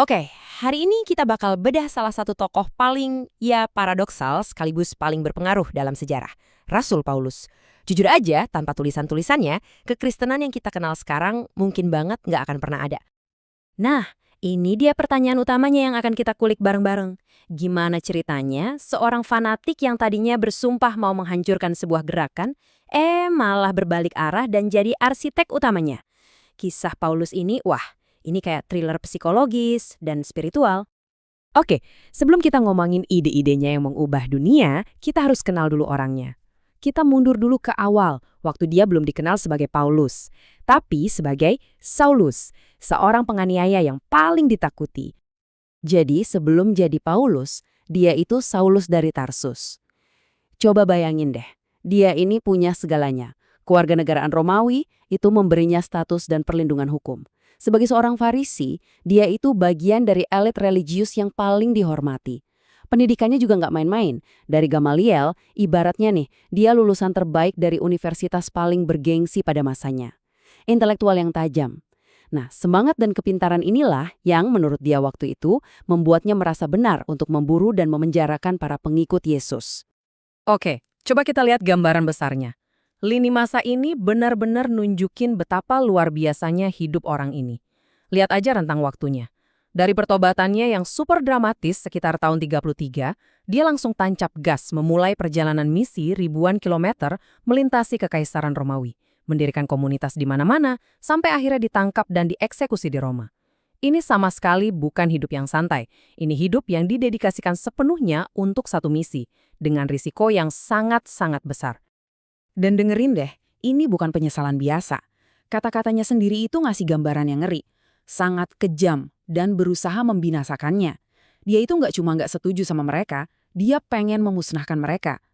Oke, hari ini kita bakal bedah salah satu tokoh paling paradoksal sekaligus paling berpengaruh dalam sejarah, Rasul Paulus. Jujur aja, tanpa tulisan-tulisannya, kekristenan yang kita kenal sekarang mungkin banget nggak akan pernah ada. Nah, ini dia pertanyaan utamanya yang akan kita kulik bareng-bareng. Gimana ceritanya seorang fanatik yang tadinya bersumpah mau menghancurkan sebuah gerakan, malah berbalik arah dan jadi arsitek utamanya? Kisah Paulus ini, wah, ini kayak thriller psikologis dan spiritual. Oke, sebelum kita ngomongin ide-idenya yang mengubah dunia, kita harus kenal dulu orangnya. Kita mundur dulu ke awal, waktu dia belum dikenal sebagai Paulus, tapi sebagai Saulus, seorang penganiaya yang paling ditakuti. Jadi sebelum jadi Paulus, dia itu Saulus dari Tarsus. Coba bayangin deh, dia ini punya segalanya. Kewarganegaraan Romawi itu memberinya status dan perlindungan hukum. Sebagai seorang Farisi, dia itu bagian dari elit religius yang paling dihormati. Pendidikannya juga nggak main-main. Dari Gamaliel, ibaratnya nih, dia lulusan terbaik dari universitas paling bergengsi pada masanya. Intelektual yang tajam. Nah, semangat dan kepintaran inilah yang menurut dia waktu itu membuatnya merasa benar untuk memburu dan memenjarakan para pengikut Yesus. Oke, coba kita lihat gambaran besarnya. Lini masa ini benar-benar nunjukin betapa luar biasanya hidup orang ini. Lihat aja rentang waktunya. Dari pertobatannya yang super dramatis sekitar tahun 33, dia langsung tancap gas memulai perjalanan misi ribuan kilometer melintasi kekaisaran Romawi, mendirikan komunitas di mana-mana, sampai akhirnya ditangkap dan dieksekusi di Roma. Ini sama sekali bukan hidup yang santai. Ini hidup yang didedikasikan sepenuhnya untuk satu misi, dengan risiko yang sangat-sangat besar. Dan dengerin deh, ini bukan penyesalan biasa. Kata-katanya sendiri itu ngasih gambaran yang ngeri. Sangat kejam dan berusaha membinasakannya. Dia itu nggak setuju sama mereka, dia pengen memusnahkan mereka.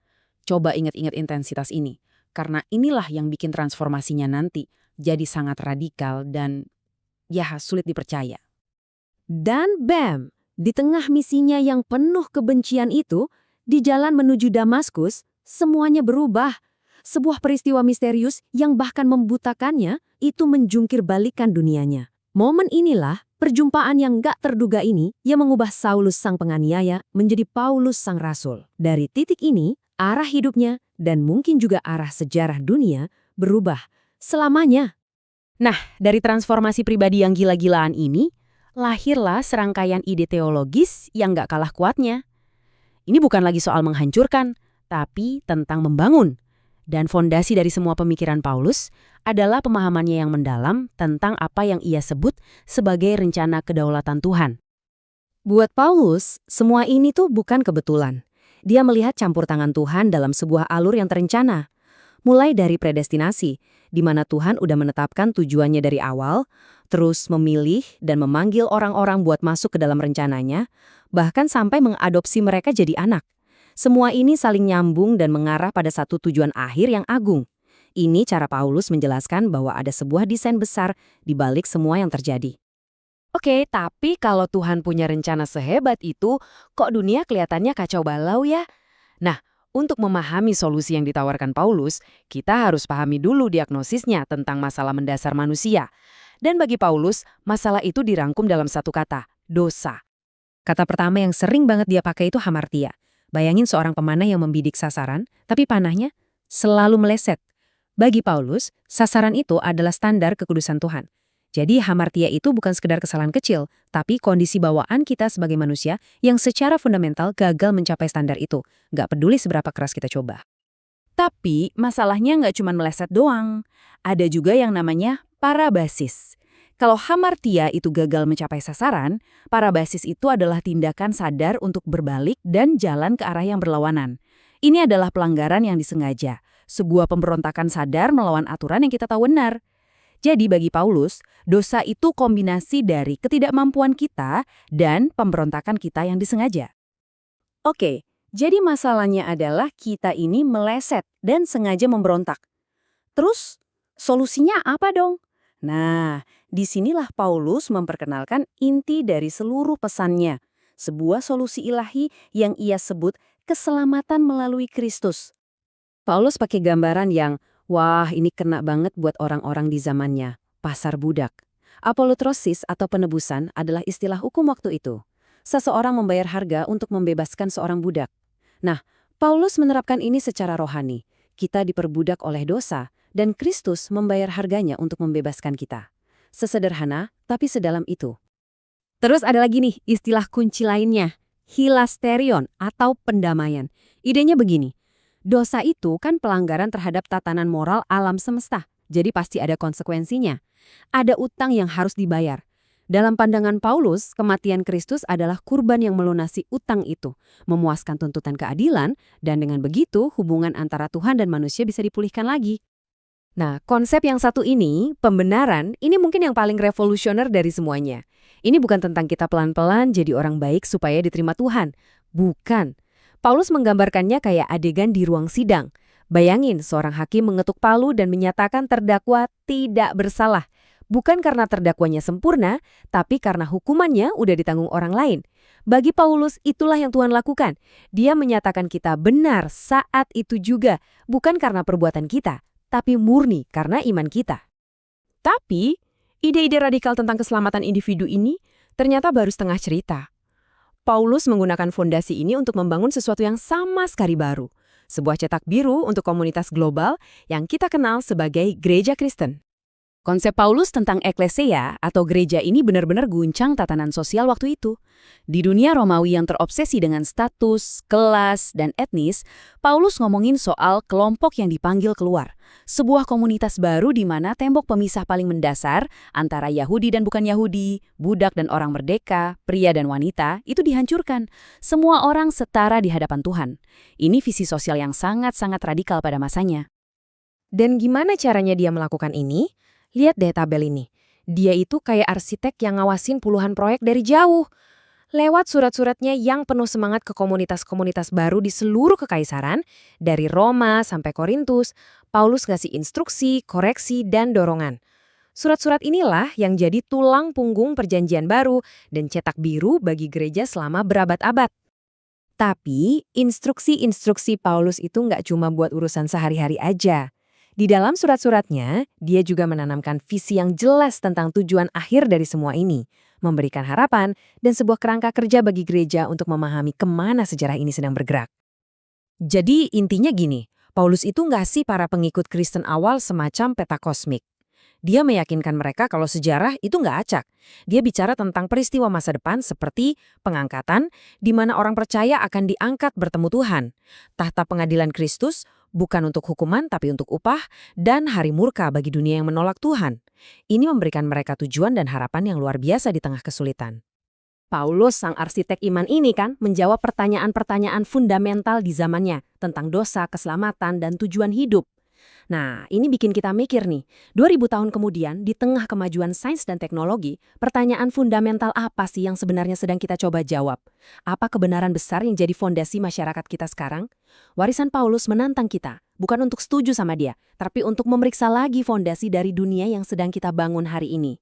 Coba ingat-ingat intensitas ini. Karena inilah yang bikin transformasinya nanti jadi sangat radikal dan sulit dipercaya. Dan bam, di tengah misinya yang penuh kebencian itu, di jalan menuju Damaskus, semuanya berubah. Sebuah peristiwa misterius yang bahkan membutakannya itu menjungkir balikan dunianya. Momen inilah, perjumpaan yang gak terduga ini yang mengubah Saulus sang penganiaya menjadi Paulus sang rasul. Dari titik ini, arah hidupnya dan mungkin juga arah sejarah dunia berubah selamanya. Nah, dari transformasi pribadi yang gila-gilaan ini, lahirlah serangkaian ide teologis yang gak kalah kuatnya. Ini bukan lagi soal menghancurkan, tapi tentang membangun. Dan fondasi dari semua pemikiran Paulus adalah pemahamannya yang mendalam tentang apa yang ia sebut sebagai rencana kedaulatan Tuhan. Buat Paulus, semua ini tuh bukan kebetulan. Dia melihat campur tangan Tuhan dalam sebuah alur yang terencana. Mulai dari predestinasi, di mana Tuhan udah menetapkan tujuannya dari awal, terus memilih dan memanggil orang-orang buat masuk ke dalam rencananya, bahkan sampai mengadopsi mereka jadi anak. Semua ini saling nyambung dan mengarah pada satu tujuan akhir yang agung. Ini cara Paulus menjelaskan bahwa ada sebuah desain besar di balik semua yang terjadi. Oke, tapi kalau Tuhan punya rencana sehebat itu, kok dunia kelihatannya kacau balau ya? Nah, untuk memahami solusi yang ditawarkan Paulus, kita harus pahami dulu diagnosisnya tentang masalah mendasar manusia. Dan bagi Paulus, masalah itu dirangkum dalam satu kata, dosa. Kata pertama yang sering banget dia pakai itu hamartia. Bayangin seorang pemanah yang membidik sasaran, tapi panahnya selalu meleset. Bagi Paulus, sasaran itu adalah standar kekudusan Tuhan. Jadi hamartia itu bukan sekedar kesalahan kecil, tapi kondisi bawaan kita sebagai manusia yang secara fundamental gagal mencapai standar itu. Nggak peduli seberapa keras kita coba. Tapi masalahnya nggak cuma meleset doang. Ada juga yang namanya parabasis. Kalau hamartia itu gagal mencapai sasaran, parabasis itu adalah tindakan sadar untuk berbalik dan jalan ke arah yang berlawanan. Ini adalah pelanggaran yang disengaja, sebuah pemberontakan sadar melawan aturan yang kita tahu benar. Jadi bagi Paulus, dosa itu kombinasi dari ketidakmampuan kita dan pemberontakan kita yang disengaja. Oke, jadi masalahnya adalah kita ini meleset dan sengaja memberontak. Terus, solusinya apa dong? Nah, disinilah Paulus memperkenalkan inti dari seluruh pesannya, sebuah solusi ilahi yang ia sebut keselamatan melalui Kristus. Paulus pakai gambaran yang, wah ini kena banget buat orang-orang di zamannya, pasar budak. Apolutrosis atau penebusan adalah istilah hukum waktu itu. Seseorang membayar harga untuk membebaskan seorang budak. Nah, Paulus menerapkan ini secara rohani. Kita diperbudak oleh dosa, dan Kristus membayar harganya untuk membebaskan kita. Sesederhana, tapi sedalam itu. Terus ada lagi nih istilah kunci lainnya, hilasterion atau pendamaian. Idenya begini, dosa itu kan pelanggaran terhadap tatanan moral alam semesta, jadi pasti ada konsekuensinya. Ada utang yang harus dibayar. Dalam pandangan Paulus, kematian Kristus adalah kurban yang melunasi utang itu, memuaskan tuntutan keadilan, dan dengan begitu hubungan antara Tuhan dan manusia bisa dipulihkan lagi. Nah, konsep yang satu ini, pembenaran, ini mungkin yang paling revolusioner dari semuanya. Ini bukan tentang kita pelan-pelan jadi orang baik supaya diterima Tuhan. Bukan. Paulus menggambarkannya kayak adegan di ruang sidang. Bayangin, seorang hakim mengetuk palu dan menyatakan terdakwa tidak bersalah. Bukan karena terdakwanya sempurna, tapi karena hukumannya udah ditanggung orang lain. Bagi Paulus, itulah yang Tuhan lakukan. Dia menyatakan kita benar saat itu juga, bukan karena perbuatan kita, tapi murni karena iman kita. Tapi, ide-ide radikal tentang keselamatan individu ini ternyata baru setengah cerita. Paulus menggunakan fondasi ini untuk membangun sesuatu yang sama sekali baru. Sebuah cetak biru untuk komunitas global yang kita kenal sebagai Gereja Kristen. Konsep Paulus tentang eklesia atau gereja ini benar-benar guncang tatanan sosial waktu itu. Di dunia Romawi yang terobsesi dengan status, kelas, dan etnis, Paulus ngomongin soal kelompok yang dipanggil keluar. Sebuah komunitas baru di mana tembok pemisah paling mendasar antara Yahudi dan bukan Yahudi, budak dan orang merdeka, pria dan wanita, itu dihancurkan. Semua orang setara di hadapan Tuhan. Ini visi sosial yang sangat-sangat radikal pada masanya. Dan gimana caranya dia melakukan ini? Lihat deh tabel ini. Dia itu kayak arsitek yang ngawasin puluhan proyek dari jauh. Lewat surat-suratnya yang penuh semangat ke komunitas-komunitas baru di seluruh kekaisaran, dari Roma sampai Korintus, Paulus ngasih instruksi, koreksi, dan dorongan. Surat-surat inilah yang jadi tulang punggung perjanjian baru dan cetak biru bagi gereja selama berabad-abad. Tapi, instruksi-instruksi Paulus itu nggak cuma buat urusan sehari-hari aja. Di dalam surat-suratnya, dia juga menanamkan visi yang jelas tentang tujuan akhir dari semua ini, memberikan harapan dan sebuah kerangka kerja bagi gereja untuk memahami kemana sejarah ini sedang bergerak. Jadi intinya gini, Paulus itu ngasih para pengikut Kristen awal semacam peta kosmik. Dia meyakinkan mereka kalau sejarah itu nggak acak. Dia bicara tentang peristiwa masa depan seperti pengangkatan, di mana orang percaya akan diangkat bertemu Tuhan. Tahta pengadilan Kristus, bukan untuk hukuman tapi untuk upah, dan hari murka bagi dunia yang menolak Tuhan. Ini memberikan mereka tujuan dan harapan yang luar biasa di tengah kesulitan. Paulus, sang arsitek iman ini kan, menjawab pertanyaan-pertanyaan fundamental di zamannya tentang dosa, keselamatan, dan tujuan hidup. Nah, ini bikin kita mikir nih, 2000 tahun kemudian, di tengah kemajuan sains dan teknologi, pertanyaan fundamental apa sih yang sebenarnya sedang kita coba jawab? Apa kebenaran besar yang jadi fondasi masyarakat kita sekarang? Warisan Paulus menantang kita, bukan untuk setuju sama dia, tapi untuk memeriksa lagi fondasi dari dunia yang sedang kita bangun hari ini.